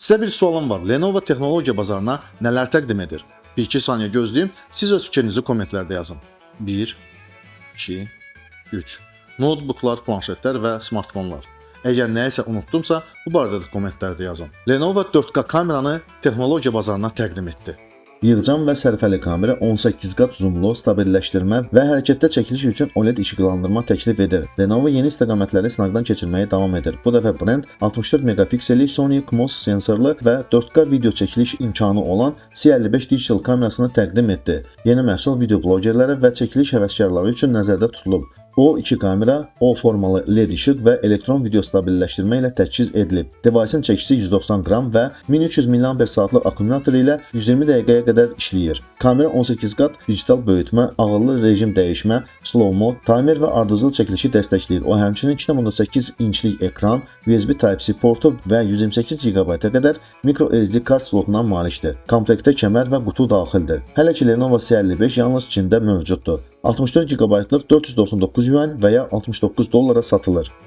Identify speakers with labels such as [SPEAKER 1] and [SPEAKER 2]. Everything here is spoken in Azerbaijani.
[SPEAKER 1] Sizə bir sualım var. Lenovo texnologiya bazarına nələr təqdim edir? 1-2 saniyə gözləyim. Siz öz fikrinizi kommentlərdə yazın. 1, 2, 3. Notebooklar, planşetlər və smartfonlar. Əgər nəyisə unutdumsa, bu barədə də kommentlərdə yazın. Lenovo 4K kameranı texnologiya bazarına təqdim etdi.
[SPEAKER 2] Yığcam və sərfəli kamera 18 qat zoomlu, stabilləşdirmə və hərəkətdə çəkiliş üçün OLED işıqlandırma təklif edir. Lenovo yeni istiqamətləri sınaqdan keçirməyə davam edir. Bu dəfə brend 64 megapiksellik Sony CMOS sensorlu və 4K video çəkiliş imkanı olan C55 digital kamerasını təqdim etdi. Yeni məhsul video blogerləri və çəkiliş həvəskarları üçün nəzərdə tutulub. O iki kamera O formalı LED işıq və elektron video stabilləşdirmə ilə təchiz edilib. Device'ın çəkisi 190 qram və 1300 mAh-lıq akkumulyator ilə 120 dəqiqəyə qədər işləyir. Kamera 18 qat digital böyütmə, ağıllı rejim dəyişmə, slow mode, timer və ardıcıl çəkilişi dəstəkləyir. O həmçinin 2.8 inçlik ekran, USB Type-C portu və 128 GB-a qədər micro SD kart slotuna malikdir. Komplektdə kəmər və qutu daxildir. Hələ ki Lenovo C55 yalnız Çində mövcuddur. 64 GB-lıq 499 yuan və ya $69 satılır.